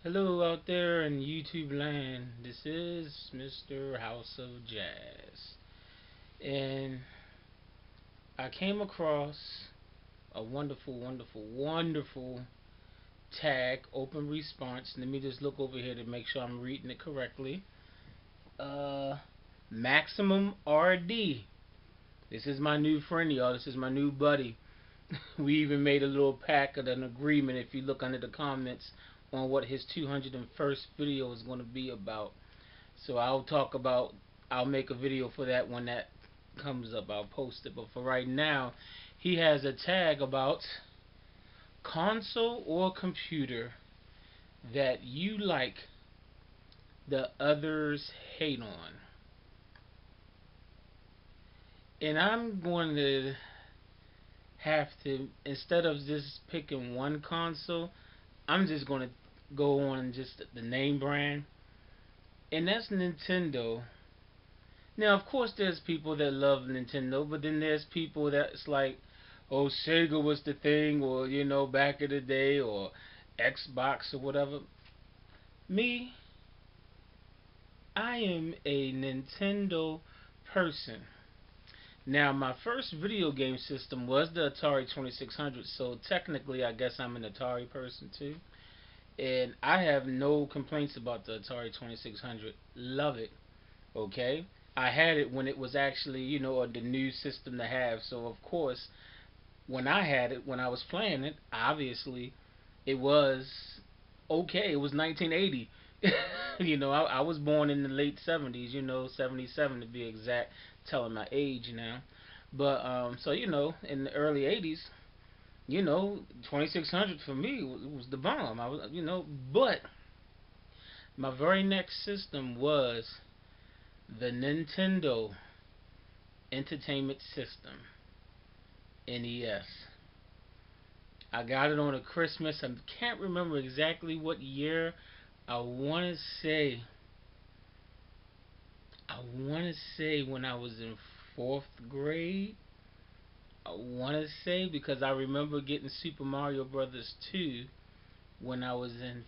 Hello out there in YouTube land. This is Mr. House of Jazz. And I came across a wonderful tag, open response. Let me just look over here to make sure I'm reading it correctly. Uh, MaximumRD. This is my new friend, y'all. This is my new buddy. We even made a little pact of an agreement if you look under the comments on what his 201st video is going to be about. So I'll make a video for that when that comes up. I'll post it. But for right now, he has a tag about console or computer that you like the others hate on. And I'm going to have to, instead of just picking one console, I'm just going to go on just the name brand. And that's Nintendo. Now, of course, there's people that love Nintendo, but then there's people that's like, oh, Sega was the thing, or, back in the day, or Xbox or whatever. Me, I am a Nintendo person. Now, my first video game system was the Atari 2600, so technically, I guess I'm an Atari person too. And I have no complaints about the Atari 2600. Love it. Okay? I had it when it was actually, the new system to have. So, of course, when I had it, when I was playing it, obviously, it was okay. It was 1980. I was born in the late 70s, 77 to be exact, telling my age now. But, so, in the early 80s, 2600 for me was the bomb. But my very next system was the Nintendo Entertainment System, NES. I got it on a Christmas. I can't remember exactly what year. I want to say when I was in fourth grade. I want to say because I remember getting Super Mario Brothers 2 when I was in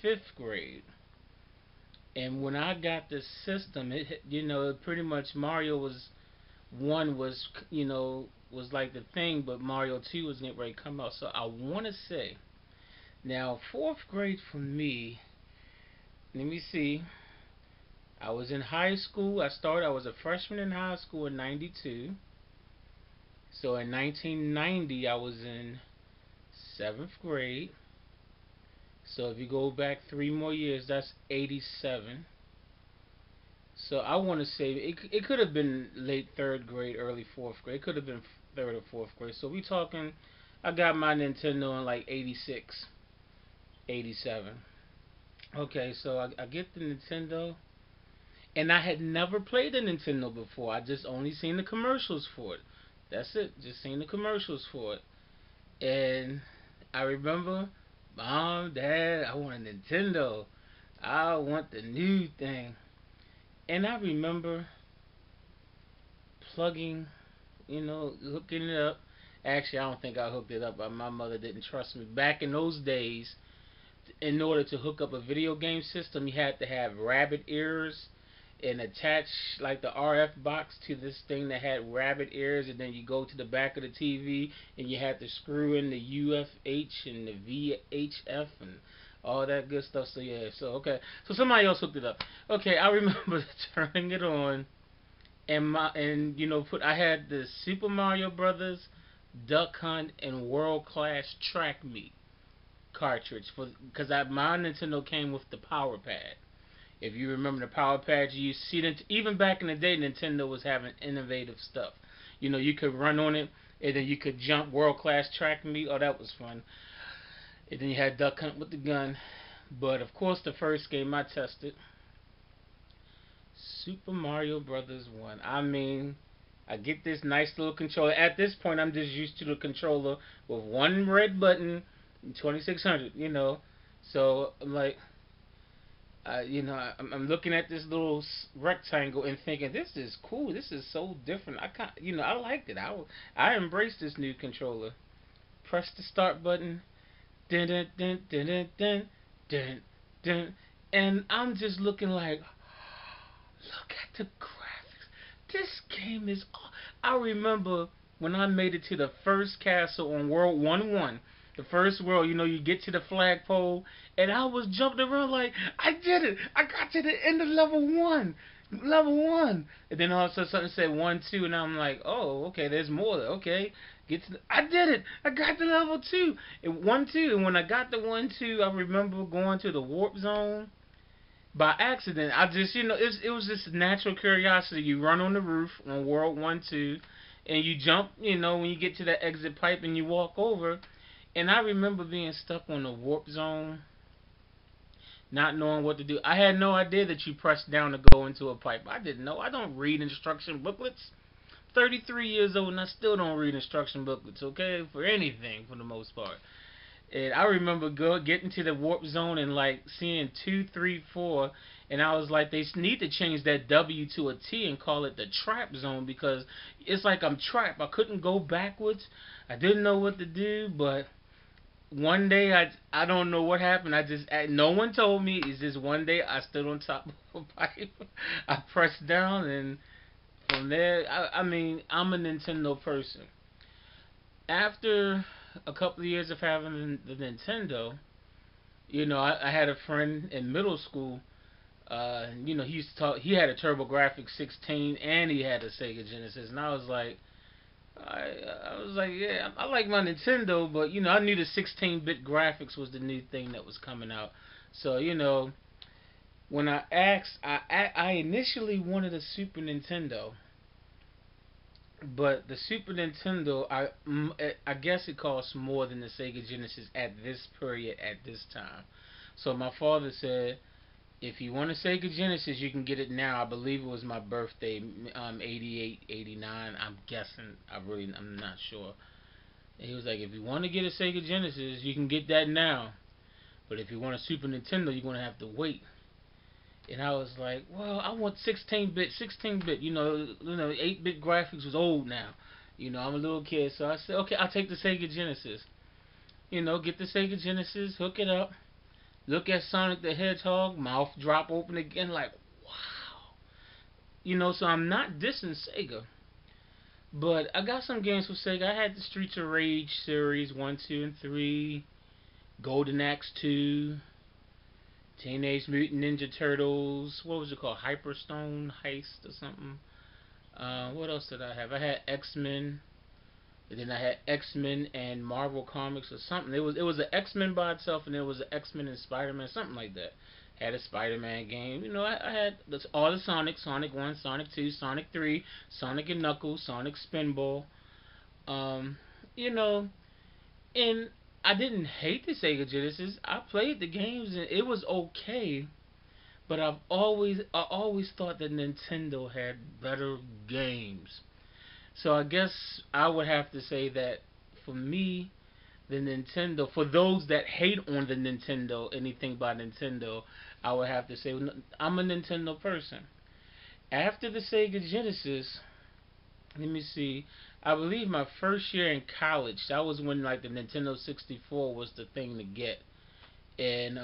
fifth grade. And when I got the system, pretty much Mario was one was like the thing, but Mario 2 was getting ready to come out. So I want to say now fourth grade for me. Let me see. I was in high school. I was a freshman in high school in '92. So in 1990, I was in seventh grade. So if you go back 3 more years, that's '87. So I want to say it could have been late third grade, early fourth grade. It could have been third or fourth grade. So we talking. I got my Nintendo in like '86, '87. Okay, so I get the Nintendo, and I had never played the Nintendo before. I just only seen the commercials for it. That's it. Just seen the commercials for it. And I remember, Mom, Dad, I want a Nintendo. I want the new thing. And I remember plugging, hooking it up. Actually, I don't think I hooked it up. My mother didn't trust me. Back in those days, in order to hook up a video game system, you had to have rabbit ears and attach like the RF box to this thing that had rabbit ears, and then you go to the back of the TV and you had to screw in the UFH and the VHF and all that good stuff. So yeah, so okay, so somebody else hooked it up. Okay, I remember turning it on and put I had the Super Mario Brothers, Duck Hunt, and World Class Track Meet cartridge for because my Nintendo came with the Power Pad. If you remember the Power Pad, you see that even back in the day, Nintendo was having innovative stuff. You could run on it, and then you could jump World Class Track Meet. Oh, that was fun. And then you had Duck Hunt with the gun. But of course, the first game I tested, Super Mario Brothers 1. I mean, I get this nice little controller. At this point, I'm just used to the controller with one red button, 2600. So I'm like, I'm looking at this little rectangle and thinking, this is cool. This is so different. I liked it. I embraced this new controller. Press the start button. Dun dun dun dun dun dun. dun, dun, and I'm just looking like, look at the graphics. This game is. I remember when I made it to the first castle on World 1-1. The first world, you get to the flagpole, and I was jumping around like, I did it! I got to the end of level 1! Level 1! And then all of a sudden something said 1, 2, and I'm like, oh, okay, there's more. Okay. I did it! I got to level 2! And 1, 2, and when I got to 1, 2, I remember going to the warp zone by accident. I just, it was just natural curiosity. You run on the roof on World 1, 2, and you jump, when you get to that exit pipe and you walk over. And I remember being stuck on the warp zone, not knowing what to do. I had no idea that you pressed down to go into a pipe. I didn't know. I don't read instruction booklets. 33 years old and I still don't read instruction booklets, okay? For anything, for the most part. And I remember getting to the warp zone and like seeing 2, 3, 4, and I was like, they need to change that W to a T and call it the trap zone, because it's like I'm trapped. I couldn't go backwards. I didn't know what to do, but one day I don't know what happened. No one told me. It's just one day I stood on top of a pipe. I pressed down, and from there, I mean, I'm a Nintendo person. After a couple of years of having the Nintendo, I had a friend in middle school. He used to talk. He had a TurboGrafx 16 and he had a Sega Genesis, and I was like, yeah, I like my Nintendo, but I knew the 16-bit graphics was the new thing that was coming out. So when I asked, I initially wanted a Super Nintendo. But the Super Nintendo, I guess it costs more than the Sega Genesis at this period, at this time. So my father said, if you want a Sega Genesis, you can get it now. I believe it was my birthday, 88, 89. I'm guessing. I'm not sure. And he was like, if you want to get a Sega Genesis, you can get that now. But if you want a Super Nintendo, you're going to have to wait. And I was like, well, I want 16-bit, 16-bit. 8-bit graphics was old now. I'm a little kid, so I said, okay, I'll take the Sega Genesis. Get the Sega Genesis, hook it up, look at Sonic the Hedgehog, mouth drop open again, like, wow. So I'm not dissing Sega. But I got some games for Sega. I had the Streets of Rage series, 1, 2, and 3, Golden Axe 2, Teenage Mutant Ninja Turtles. What was it called? Hyperstone Heist or something. What else did I have? I had X-Men. And then I had X-Men and Marvel Comics or something. It was an X-Men by itself, and there was an X-Men and Spider-Man, something like that. Had a Spider-Man game. I had all the Sonic 1, Sonic 2, Sonic 3, Sonic and Knuckles, Sonic Spinball. And I didn't hate the Sega Genesis. I played the games and it was okay, but I always thought that Nintendo had better games. So I guess I would have to say that for me, the Nintendo, for those that hate on the Nintendo, anything by Nintendo, I would have to say I'm a Nintendo person. After the Sega Genesis, let me see. I believe my first year in college, that was when like the Nintendo 64 was the thing to get. And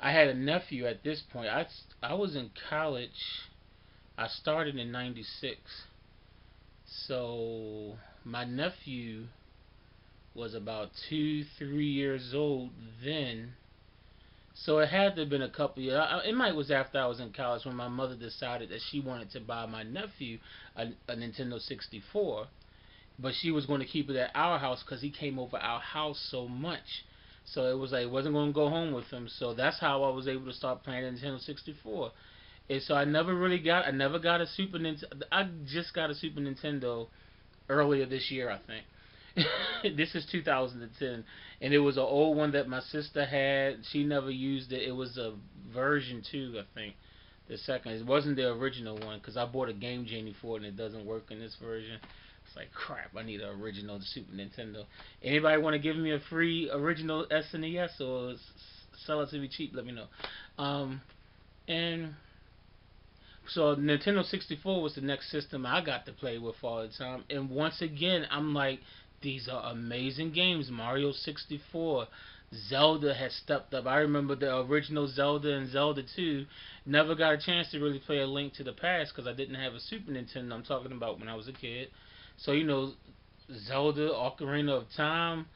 I had a nephew at this point. I was in college. I started in 96. So my nephew was about 2, 3 years old then. So it had to have been a couple years. It might was after I was in college when my mother decided that she wanted to buy my nephew a Nintendo 64, but she was going to keep it at our house because he came over our house so much. So it was like I wasn't going to go home with him. So that's how I was able to start playing Nintendo 64. And so I never got a Super Nintendo. I just got a Super Nintendo earlier this year, I think. This is 2010, and it was an old one that my sister had. She never used it. It was a version 2, I think. The second, it wasn't the original one because I bought a Game Genie for it and it doesn't work in this version. It's like crap. I need an original Super Nintendo. Anybody want to give me a free original SNES or sell it to me cheap? Let me know. And so Nintendo 64 was the next system I got to play with all the time. And once again, I'm like, these are amazing games. Mario 64, Zelda has stepped up. I remember the original Zelda and Zelda 2. Never got a chance to really play A Link to the Past because I didn't have a Super Nintendo. I'm talking about when I was a kid. So, Zelda, Ocarina of Time.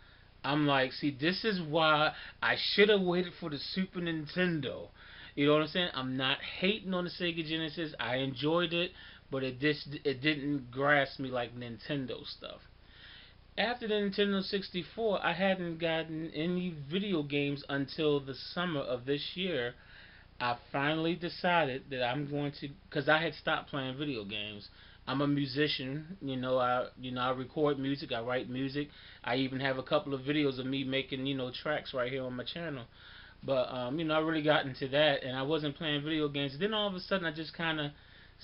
I'm like, see, this is why I should have waited for the Super Nintendo. You know what I'm saying? I'm not hating on the Sega Genesis. I enjoyed it, but it didn't grasp me like Nintendo stuff. After the Nintendo 64, I hadn't gotten any video games until the summer of this year. I finally decided that I'm going to, because I had stopped playing video games. I'm a musician, I record music, I write music. I even have a couple of videos of me making, tracks right here on my channel. But I really got into that, and I wasn't playing video games. Then all of a sudden, I just kind of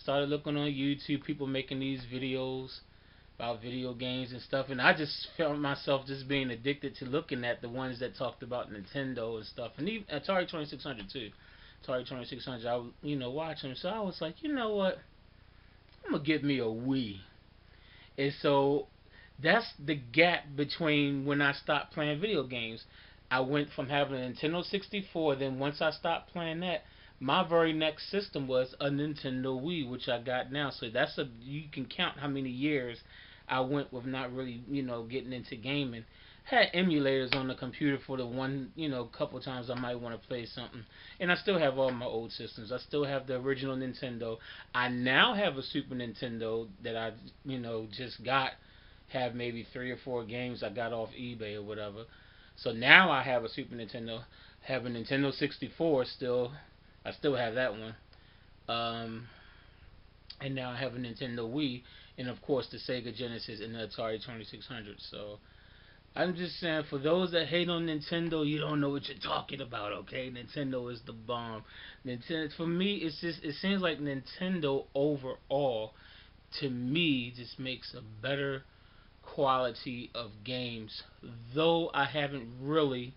started looking on YouTube, people making these videos about video games and stuff, and I just felt myself just being addicted to looking at the ones that talked about Nintendo and stuff, and even Atari 2600 too. Atari 2600, I would, watch them. So I was like, you know what? I'm gonna get me a Wii. And so that's the gap between when I stopped playing video games. I went from having a Nintendo 64, then once I stopped playing that, my very next system was a Nintendo Wii, which I got now. So you can count how many years I went with not really, getting into gaming. Had emulators on the computer for the one, couple times I might want to play something. And I still have all my old systems. I still have the original Nintendo. I now have a Super Nintendo that I, just got. Have maybe 3 or 4 games I got off eBay or whatever. So now I have a Super Nintendo. Have a Nintendo 64 still. I still have that one. And now I have a Nintendo Wii. And of course the Sega Genesis and the Atari 2600. So I'm just saying, for those that hate on Nintendo, you don't know what you're talking about, okay? Nintendo is the bomb. Nintendo, for me, it seems like Nintendo overall, to me, just makes a better quality of games. Though I haven't really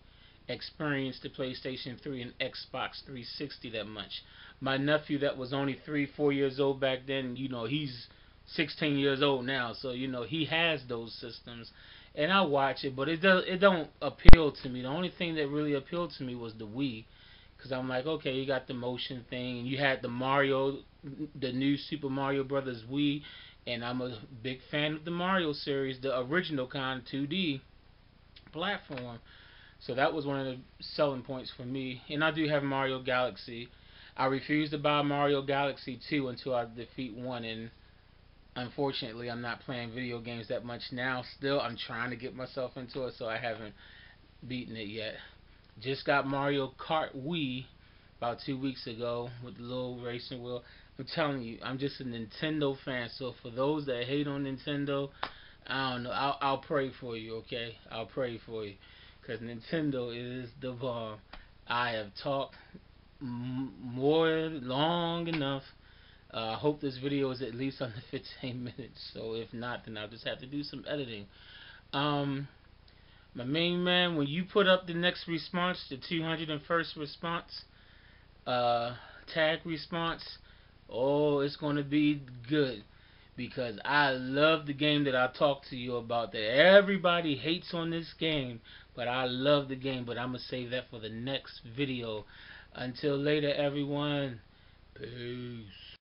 experienced the PlayStation 3 and Xbox 360 that much. My nephew that was only 3, 4 years old back then, he's 16 years old now, so he has those systems, and I watch it, but it don't appeal to me. The only thing that really appealed to me was the Wii, because I'm like, okay, you got the motion thing, and you had the new Super Mario Brothers Wii, and I'm a big fan of the Mario series, the original kind 2D platform. So that was one of the selling points for me. And I do have Mario Galaxy. I refuse to buy Mario Galaxy 2 until I defeat 1, and unfortunately I'm not playing video games that much now. Still, I'm trying to get myself into it, so I haven't beaten it yet. Just got Mario Kart Wii about 2 weeks ago with the little racing wheel. I'm telling you, I'm just a Nintendo fan. So for those that hate on Nintendo, I don't know. I'll pray for you, okay? I'll pray for you, because Nintendo is the bomb. I have talked long enough. I hope this video is at least under 15 minutes. So if not, then I'll just have to do some editing. My main man, when you put up the next response, the 201st response, tag response, oh, it's going to be good. Because I love the game that I talked to you about. That everybody hates on this game, but I love the game. But I'm going to save that for the next video. Until later, everyone. Peace.